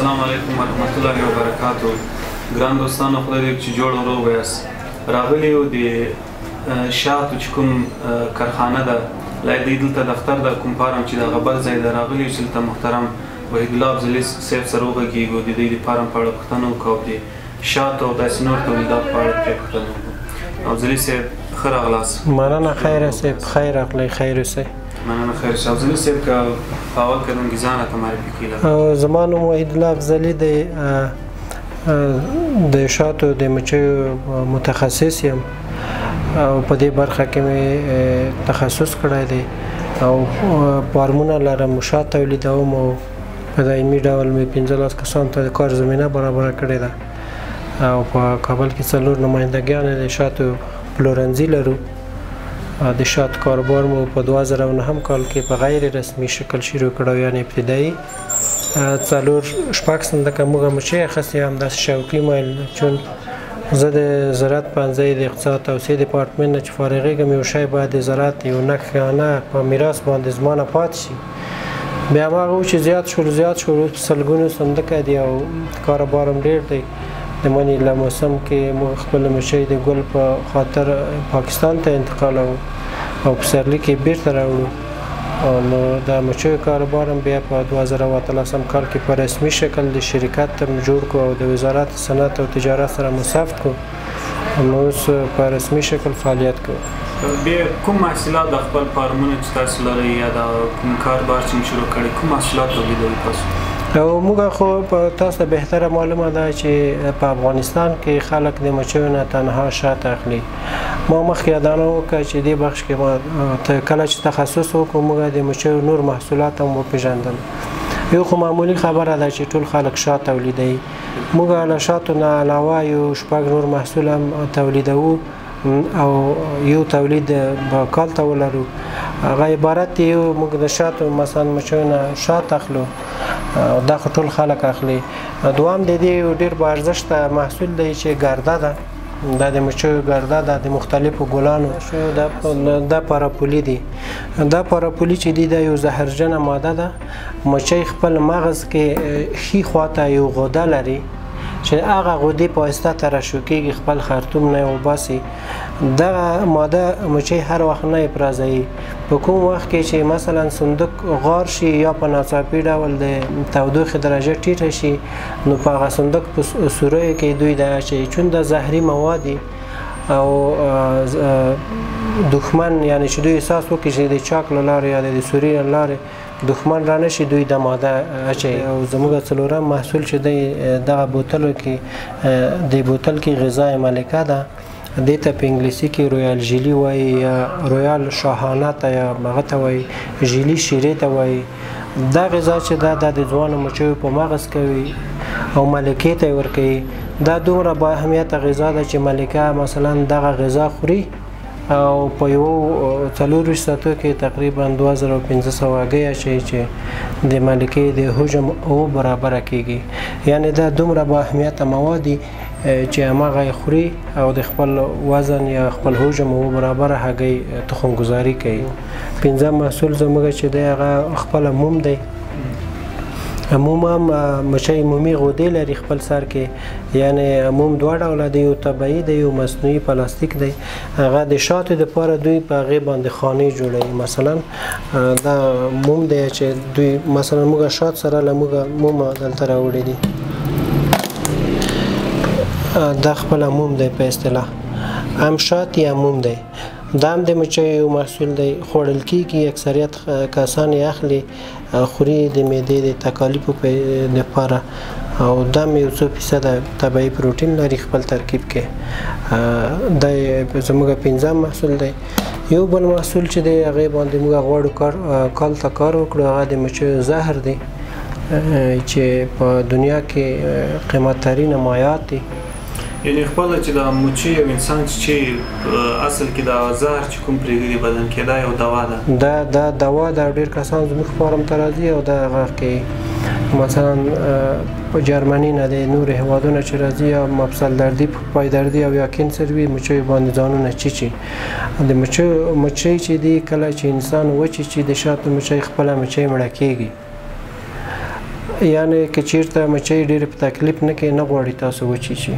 السلام علیکم ورحمت الله وبرکاتو. ګران دوستانو، خدای دې چې جوړ او روغ یاست. راغلي یو د شاتو چې کوم کارخانه ده، لا د دلته دفتر د کوم فارم چې د غبر ځای د راغلي چې ته محترم وحید الله افضلي صاحب سره وغږیږو د دې فارم په اړه پوښتنه وکړو، د شاتو او داسې نور تولیدات په اړه پرې پوښتنه وکړو. افضلي صاحب ښه راغلاست. مننه خیر صاحب، خیر راغلی. خیر اوسئ. مننه خیر شه. افضلي صاحب که په اول کدنګي ځان راته معرفي کړي. زما نوم وحید الله افضلي دی، د شاتو د مچیو متخصص یم او په دې برخه کې مې تخصص کړی دی او فارمونه لرم، شات تولیدوم او په دایمي ډول مې 15 کسانو ته د کار زمینه برابره کړې ده او په کابل کې 4 نمایندګان د شاتو پلورنځي لرو. د شات کاروبار مو په 2009 کال کې په غیر رسمي شکل شروع کړو، یعنی ابتدایي 4-6 سنده موږ مچۍ اخیستې، همداسې شوقي میل، چون زه د زراعت پوهنځي د اقتصاد توسعې ډپارټمنټ نه چې فارغېږم، یو شی باید د زراعت یو نښانه په میراث باندې زما نه پاتې شي. بیا هماغه و چې زیات شول په سلګونو سندکه دي او کاروبار هم ډېر دی. د مني له موسم کې موږ خپل مچۍ د ګل په خاطر پاکستان ته انتقالوو او په پسرلي کې بیرته راوړو. نو د مچیو کاروبار هم بیا په 2013 کال کې په رسمي شکل د شرکت جوړ کړو او د وزارت صنعت او تجارت سره مصافت کړو. نو اوس په رسمي شکل فعالیت کوو. بیا کوم محصولات د خپل فارمونو چې تاسو لرئ یا د کوم کاروبار چې شروع کړی، کوم محصولات تولیدوئ تاسو؟ او موږ خو په تاسو ته بهتره معلومه ده چې په افغانستان کې خلک د مچیو نه تنها شات اخلي. ما مخکې یادونه وکړه چې دې بخش کې ما کله چې تخصص وکړو موږ د مچیو نور محصولات هم وپېژندل. یو خو معمولي خبره ده چې ټول خلک شات تولیدوي. موږ له شاتو نه علاوه یو 6 نور محصول هم تولیدوو او یو تولید به کال ته ولرو. هغه عبارت دی یو موږ د شاتو مثلا مچیو نه شات اخلو، دا خو ټول خلک اخلي. دوام د دې یو ډېر با ارزښته محصول دی چې ګرده ده، دا د مچیو ګرده ده د مختلفو ګلانو. دا پاراپولي دی. دا پاراپولي چې دی دا یو زهرجنه ماده ده. مچۍ خپل مغز کې ښي خواته یو غده لري چې هغه غدې په واسطه ترشح کېږي، خپل خرطوم نه وباسي. دغه ماده مچۍ هر وخت نه افرازوي. په کوم وخت کې چې مثلا صندوق غار شي یا په ناڅاپي ډول د تودوخې درجه ټیټه شي، نو په هغه صندوق په سوریو کې دوی دا اچوي، چون دا زهري مواد او دښمن، یعنی چې دوی احساس وکړي چې د چاک له لارې یا د سوري له لارې دښمن را نشي، دوی د ماده اچوي. او زموږ 4م محصول چې دی دغه بوتلو کې، د بوتل کې غذای ملکه ده، دې ته په انګلیسي کې رویال جیلی وایي یا رویال شاهانه ته یا هغه ته وایي جیلی شیرې ته وایي. دا غذا چې دا د ځوانو مچیو په مغز کوي او ملکې ته یې ورکوي. دا دومره با اهمیته غذا ده چې ملکه مثلا دغه غذا خوري او په یو 24 ساعتو کې تقریبا 2500 هګۍ اچوي چې د ملکې د حجم او برابره کېږي. یعنی دا دومره با اهمیته مواد دي چې هماغه خوري او د خپل وزن یا خپل حجم او برابره هګۍ تخمګذاري کوي. 5 محصول زموږ چې دی هغه خپل موم دی. موم هم مچۍ مومي غدې لري خپل سر کې، یعنی موم 2 ډوله دی، یو طبیعي دی یو مصنوعي پلاستیک دی. هغه د شاتو دپاره دوی په هغې باندې خانې جوړوي. مثلا دا موم دی چې دوی مثلا موږ شات سره له موږ موم دلته راوړی دی، دا خپل موم دی په اصطلاح ام شات یا موم دی. دا هم د مچیو یو محصول دی، خوړل کېږي. اکثریت کسان یې اخلي خوري د معدې د تکالیفو لپاره او دا هم یو 100% طبیعي پروټین لري خپل ترکیب کې. دا زموږ 5 محصول دی. یو بل محصول چې دی هغې باندې موږ غواړو کال ته کار وکړو، هغه د مچیو زهر دی چې په دنیا کې قیمت ترینه مایعات دي. یعنی خپل چې د مچۍ او انسان چې اصل کې د زهر چې کوم پرېږدي بدن کې، دا یو دوا ده. دا دوا ده. ډېر کسان زموږ فارم ته راځي او دا هغه کې مثلا په جرمني نه د نور هېوادونه چې راځي یا مفصل دردي، پایدردي او یا کینسر وي، مچیو باندې ځانونه چیچي. د مچۍ چې دی کله چې انسان وچیچي د شاتو مچۍ خپله مچۍ مړه کېږي. یعنی که چیرته مچۍ ډېر په تکلیف نه کې نه غواړي تاسو وچیچي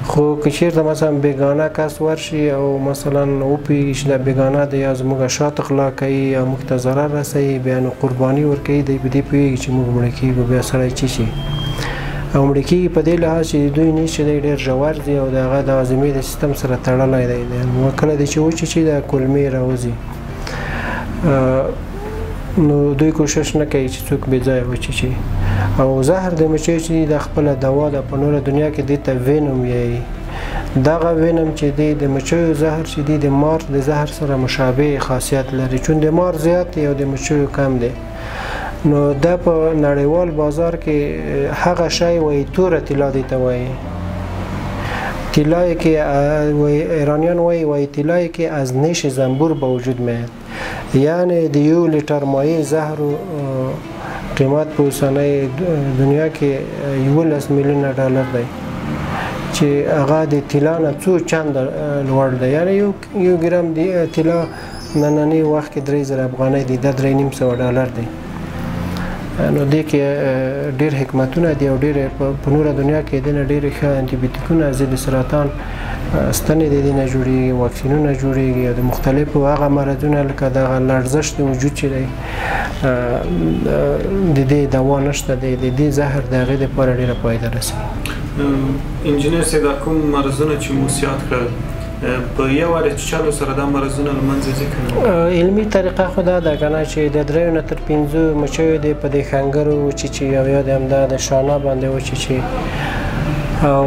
خو که چیرته مثلا بیگانه کس ورشي او مثلا وپوهېږي چې دا بیگانه دی یا زموږ شات غلا کوي یا موږ ته ضرر رسوي بیا نو قرباني ورکوي دی په دې پوهېږي چې موږ مړه کېږو بیا سړی چیچي او مړه کېږي په دې لحاظ چې د دوی نیش چې دی ډېر ژور دی او د هغه د هاضمې د سیستم سره تړلی دی نو کله دی چې وچیچي د کولمې راوځي نو دوی کوشش نه کوي چې څوک بې ځایه وچیچي او زهر د مچۍ چې د خپله دوا ده په نوره دنیا کې دې ته وینم یایي دغه وینم چې دی د مچیو زهر چې دی د مار د زهر سره مشابه خاصیت لري چون د مار زیات دی او د مچیو کم دی نو دا په نړیوال بازار کې هغه شی وایي توره طلا دی ته وایي طلایی که ایرانیان وایي طلایی که از نیش زنبور به وجود میاد یعنی د 1 لیتر مایع زهر قیمت په اوسنۍ دنیا کې 11 میلیونه ډالر دی چې هغه د طلا نه څو چنده لوړ دی یعنی یو ګرام طلا نننی وخت کې 3000 افغانۍ دی دا 3.5 ډالر دی نو دې کې ډېر حکمتونه دي او ډېر په نوره دنیا کې د نه ډېر ښه انټيبیوټیکونه ضد سرطان ستنې د دې نه جوړېږي واکسینونه جوړېږي او د مختلفو هغه مرضونه لکه دغه لړزش د وجود چې دی د دې دوا نشته دی د دې زهر د هغې دپاره ډېره فایده رسوي انجینر صاحب دا کوم مرضونه چې مو زیات کړل په یو واره چلو سره دا مرضونه له منځه ځي که علمي طریقه خو دا ده که نه چې د 3 نه تر 5 مچیو دی په دې ښنګرو وچیچي او یا د همدا د شانه باندې وچیچي او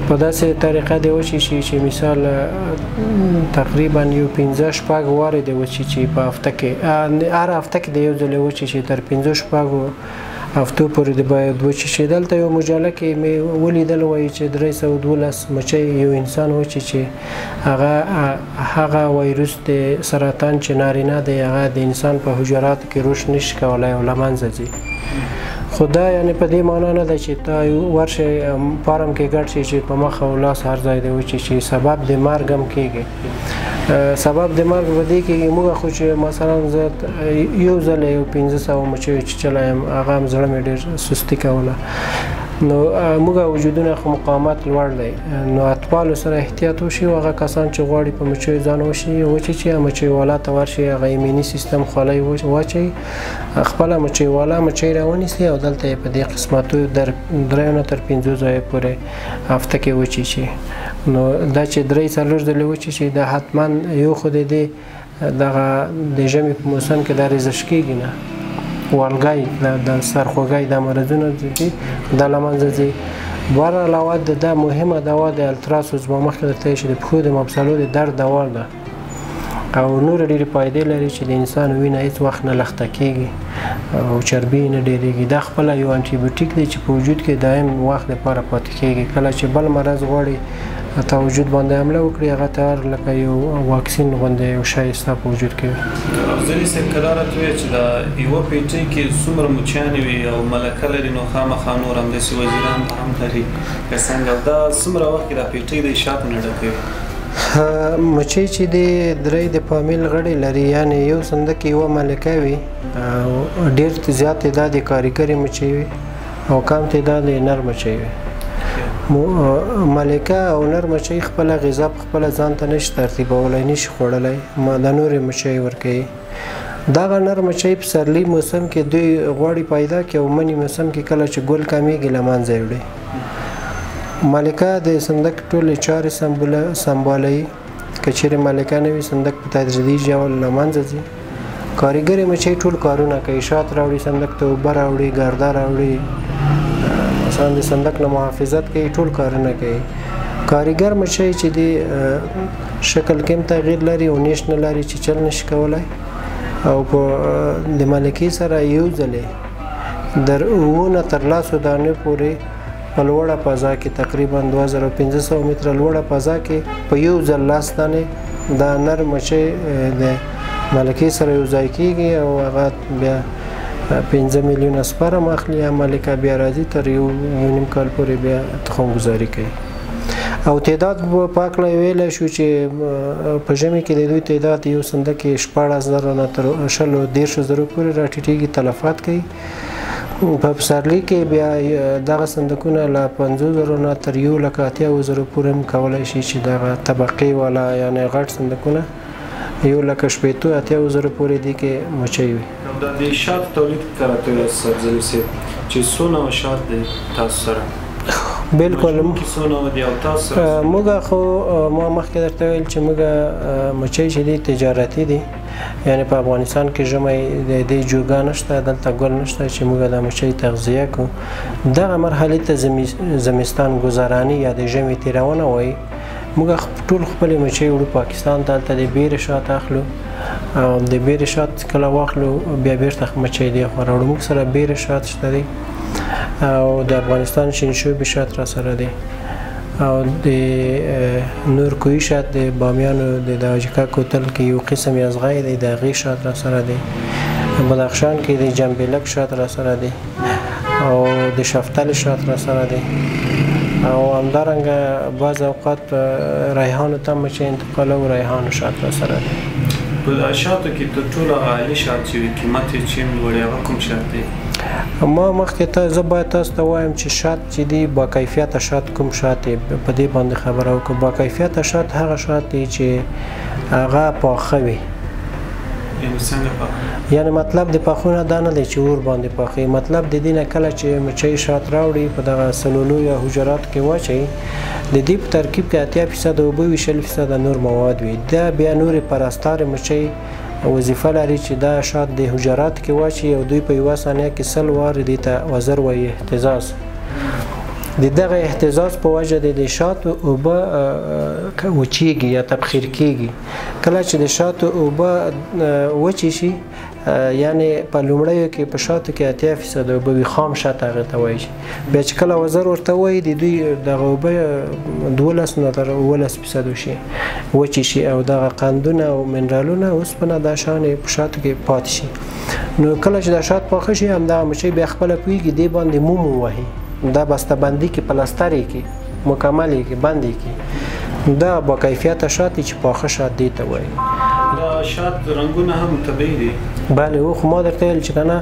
په داسې طریقه دی وچیچي چې مثال تقریبا یو 15-16 وارې دی وچیچي په هفته کې هر هفته کې د یو ځلې وچیچي تر 15-16 هفتو پورې د باید وچیچي دلته یو مجله کې مې ولیدل وایي چې 312 مچۍ یو انسان وچیچي هغه وایروس د سرطان چې نارینه دی هغه د انسان په حجراتو کې رشد نشي کولی او له منځه ځي خو دا یعنې په دې معنا نه ده چې تا ورشئ فارم کې ګډ شي چې په مخ او لاس هر ځای دی وچیچي سبب د مرګ هم کېږي سبب د مرګ په دې کې موږ خو چې مثلا زه یو ځل یو 1500 مچیو چیچلی یم هغه هم زړه مې ډېر سستي کوله نو موږ وجودونه خو مقاومت لوړ دی نو اطفالو سره احتیاط وشي او هغه کسان چې غواړي په مچیو ځان وچیچي مچیوالا ته ورشي هغه ایمني سیستم خولۍ واچوي خپله مچیوالا مچۍ راونیسي او دلته یې په دې قسمتو در 3 نه تر 5 ځایه پورې هفته کې وچیچي نو دا چې 3-4 ځلې وچیچي دا حتما یو خو د دې دغه د ژمي په موسم کې دا ریزش کېږي نه والګی د سرخوږی دا مرضونه دي دا له منځه ځي بر علاوه د دا مهمه دوا د التراسوس به مخکې درته چې د پښو د مفصلو د درد دوا ده او نور ډېرې فایدې لري چې د انسان وینه هېڅ وخت نه لخته کېږي او چربي نه ډېرېږي دا خپله یو انټيبیوټیک دی چې په وجود کې دایم وخت لپاره پاتې کېږي کله چې بل مرض غواړي تا وجود باندې حمله وکړي هغه ته لکه یو واکسین غوندې یو شی ستا په وجود کې افضلي صاحب که دا راته ووایه چې د یوه پیټۍ کې څومره مچیانې وي او ملکه لري نو خامخا نور همداسې وزیران هم لري که څنګه دا څومره وخت کې دا پیټۍ د شاتو نه ډکوي مچۍ چې دی 3 د فامیل غړي لري یعنې یو صندوق کې یوه ملکه وي ډېر زیات تعداد یې کارګرې مچۍ وي او کم تعداد یې نر مچۍ وي ملکه او نر مچۍ خپله غذا په خپله ځان ته نشي ترتیبولی نشي خوړلی د نورې مچۍ ورکوي دغه نر مچۍ په پسرلي موسم کې دوی غواړي پیدا کړي او مني موسم کې کله چې ګل کمیږي له منځه یې وړي ملکه د صندوق ټولې چارې سمبالوي که چیرې ملکه نه وي صندوق په تدریجي ډول له منځه ځي کارګرې مچۍ ټول کارونه کوي شات راوړي صندوق ته اوبه راوړي ګرده راوړي مثلا د صندوق نه محافظت کوي ټول کارونه کوي کارګر مچۍ چې دی شکل کې هم تغییر لري او نیش نه لري چې چل نشي کولی او په د ملکې سره یو ځلې در 9 نه تر 10 دانې پورې په لوړه فضا کې تقریبا 2500 متره لوړه فضا کې په یو ځل 10 دانې دا نر مچۍ د ملکې سره یو ځای کېږي او هغه بیا 15 میلیونه سپرم اخلي ملکه بیا راځي تر یو نیم کال پورې بیا تخمګذاري کوي او تعداد په هکله ویلی شو چې په ژمي کې د دوی تعداد یو صندوق کې 14,000 نه تر 20,000 پورې راټیټېږي تلفات کوي په پسرلي کې بیا دغه صندوقونه له 50,000 نه تر 1,80,000 پورې هم کولی شي چې دغه طبقې والا یعنې غټ صندوقونه 1,80,000 پورې دي کې مچۍ وي. د شاتو تولید کراته یاست افضلي صاحب چې څونه شات دی تاسو سره؟ بالکل څونه دی او تاسو سره؟ موږ خو ما مخکې درته ویل چې موږ مچۍ چې دي تجارتي دي، یعنی په افغانستان کې ژمی د جوګا نشته، دلته ګل نشته چې موږ د مچۍ تغذیه کوو. دغه مرحلې ته زمستان ګذراني یا د ژمي تیرونه وایي. موږ ټول خپلې مچۍ وړو پاکستان ته، هلته د بیرې شات اخلو او د بیرې شات کله واخلو بیا بیرته مچۍ دې خوا راوړو. موږ سره بیرې شات شته دی او د افغانستان شینشوبي شات را سره دی او د نور کوی شات د بامیانو د داجکا کوتل کې یو قسم یازغی دی، د هغې شات را سره دی. بدخشان کې د جنبیلک شات را سره دی او د شفتل شات را سره دی او همدارنګه بعض اوقات ریحانو ته مچۍ انتقالوو، ریحانو شات را سره دی. په شاتو کې تر ټولو عالي شات چې وي قیمت یې چې لوړ وي هغه کوم شات دی؟ ما مخکې زه باید تاسو ته وایم چې شات چې دی با کیفیته شات کوم شات دی، په دې باندې خبره وکړو. با کیفیته شات هغه شات دی چې هغه پاخه وي. یعنې څنګه پاخه؟ یعنې مطلب د پاخونه دا نه دی چې اور باندې پاخوي. مطلب د دې نه کله چې مچۍ شات راوړي په دغه سلولو یا حجراتو کې واچوي، د دې په ترکیب کې 80% اوبه وي، 20% نور مواد وي. دا بیا نورې پرستار مچۍ وظیفه لري چې دا شات د حجراتو کې واچي او دوی په یوه ثانیه کې 100 وارې دې ته وزر وایي اهتزاز. د دغه اهتزاز په وجه د شاتو اوبه وچیږي یا تبخیر کیږي. کله چې د شاتو اوبه وچې شي، یعنی په لومړیو کې په شاتو کې 80% اوبه وي، خام شات هغې ته وایي. بیا چې کله وزر ورته وایي د دوی دغه اوبه 12 نه تر 18% شي وچې شي او دغه قندونه او منرالونه اوسپنه دا شانې په شاتو کې پاتې شي. نو کله چې دا شات پاخه شي همدغه مچۍ بیا خپله پوهېږي دې باندې موم ووهي، دا بسته بندي کې پلستر یې کې مکمل یې کې بند یې کې. دا با کیفیته شات چې پاخه شات دې ته وایي. دا شات رنګونه هم طبیعي دي؟ بله، او خو ما درته ویل چې که نه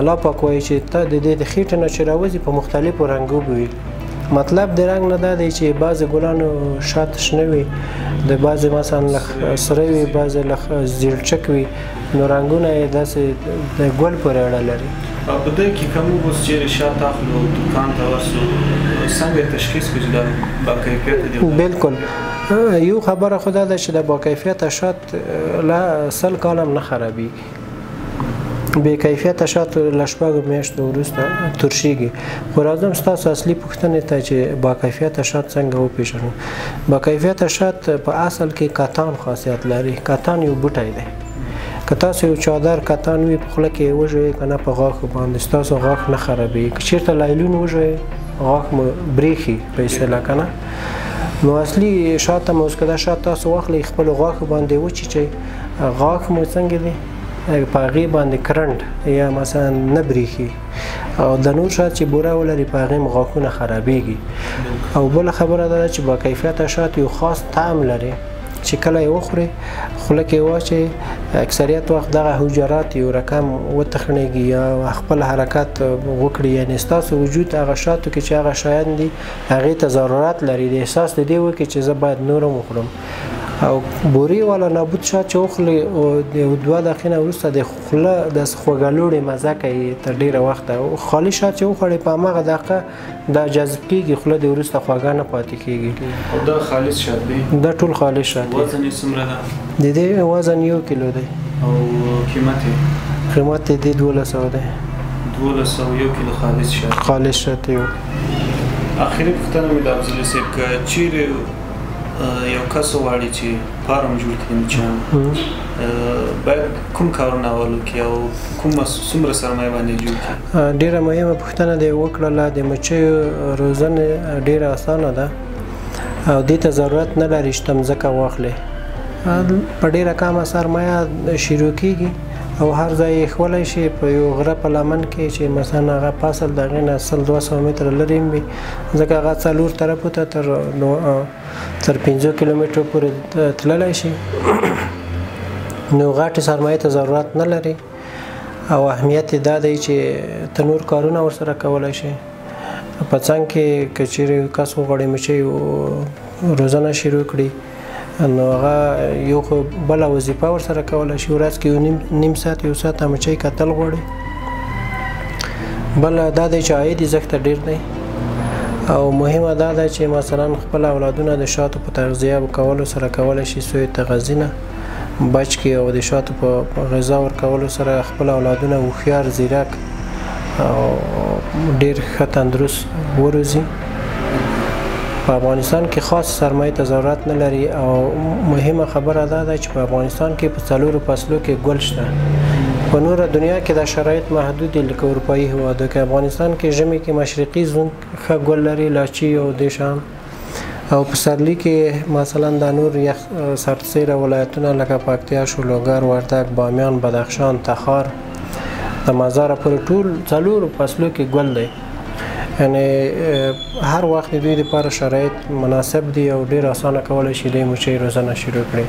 الله پاک وایي چې ته د دې د خېټې نه چې راوځي په مختلفو رنګو به وي. مطلب د رنګ نه دا دی چې بعضې ګلانو شات شنه وي، د بعضې مثلا لږ سره وي، بعضې لږ زیړچک وي، نو رنګونه یې داسې د ګل پورې اړه لري. او په دې کې که موږ اوس چېرې شات اخلو دوکان ته ورسو څنګه تشخیص کړو چې دا باکیفیته دي؟ بالکل، یو خبره خو دا ده چې د باکیفیته شات له 100 کاله هم نه خرابېږي. بې کیفیته شات له 6 میاشتو وروسته ترشېږي. خو راځم ستاسو اصلي پوښتنې ته چې با کیفیته شات څنګه وپېژنو. با کیفیته شات په اصل کې کتان خاصیت لري. کتان یو بوټی دی. که تاسو یو چادر کتان وي په خوله کې یې وژوئ که نه په غاښو باندې ستاسو غاښ نه خرابېږي. که چېرته لایلون وژوئ غاښ مو برېښي په اصطلاح که نه. نو اصلي شات هم اوس که دا شات تاسو واخلئ خپلو غاښو باندې وچیچئ، غاښ مو څنګه دی په هغې باندې کرنټ یا مثلا نه برېښي. او د نور شات چې بوره ولري په هغې م غاښونه خرابېږي. او بله خبره دا ده چې با کیفیته شات یو خاص طعم لري چې کله یې وخورئ خوله کې واچئ، اکثریت وخت دغه حجرات یو رقم وتخنېږي یا خپل حرکت وکړي. یعنې ستاسو وجود هغه شاتو کې چې هغه شیان دي هغې ته ضرورت لري، د احساس د دې وکړي چې زه باید نور هم وخورم. او بورې والا نابود شات چې وخورئ د 2 دقیقې نه وروسته د خوله داسې خوږه مزه کوي تر ډېره وخته. خالي شات چې وخورئ په هماغه دقیقه دا جذب کېږي، خوله د وروسته خوږه نه پاتې کېږي. او دا خالص شات دی؟ دا ټول خالص شات دی. وزن یې څومره ده؟ د دې وزن 1 کیلو دی. او قیمت یې؟ قیمت یې د 1200 دی. 1200 1 کیلو خالص شات؟ خالص شات یو. اخري پوښتنه مې د افضلي صاحب که چیرې یو کس وغواړي چې فارم جوړ کړي مچیانو، باید کوم کارونه اول وکړي او څومره سرمایه باندې جوړ کړي؟ ډېره مهمه پوښتنه دې وکړله. د مچیو روزنه ډېره اسانه ده او دې ته ضرورت نه لري چې ته مځکه واخلې. په ډېره کمه سرمایه شروع کېږي او هر ځای یې ایښولی شي په یو غره په لمن کې چې مثلا هغه فاصل د هغې نه 100-200 متره لرې هم وي، ځکه هغه 4 طرفو ته تر 5 کیلومترو پورې تللی شي. نو غټې سرمایې ته ضرورت نه لري او اهمیت دا دی چې ته نور کارونه ورسره کولی شي. په څنګ کې که چیرې کس وغواړي مچۍ روزنه شروع کړي نو هغه یو خو بله وظیفه ورسره کولی شي، ورځ کې یو نیم ساعت یو ساعت مچۍ کتل غواړي. بله دا دی چې عاید یې زښته ډېر دی او مهمه دا ده چې مثلا خپل اولادونه د شاتو په تغذیه کولو سره کولی شي سوی تغذي نه بچ کړي او د شاتو په غذا ورکولو سره خپل اولادونه هوښیار زیرک او ډېر ښه تندرست وروزي. په افغانستان کې خاص سرمایې ته ضرورت نه لري او مهمه خبره دا ده چې په افغانستان کې په 4 فصلو کې ګل شته. په نوره دنیا کې دا شرایط محدود دي لکه اروپایي هېوادو کې. افغانستان کې ژمي کې مشرقي زون ښه ګل لري، لاچي او دې شان، او په پسرلي کې مثلا دا نور یخ سرتسیره ولایتونه لکه پکتیا، شولوګر، وردګ، بامیان، بدخشان، تخار د مزاره پورې ټول 4 فصلو کې ګل دی. یعنې هر وخت د دوی لپاره شرایط مناسب دي او ډېر اسانه کولی شي د مچۍ روزنه شروع کړي.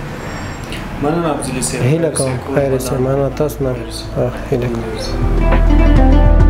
مننه عبدالله صاحب. هیله کوم خیر اوسې. مننه تاسو نه هیله کوم.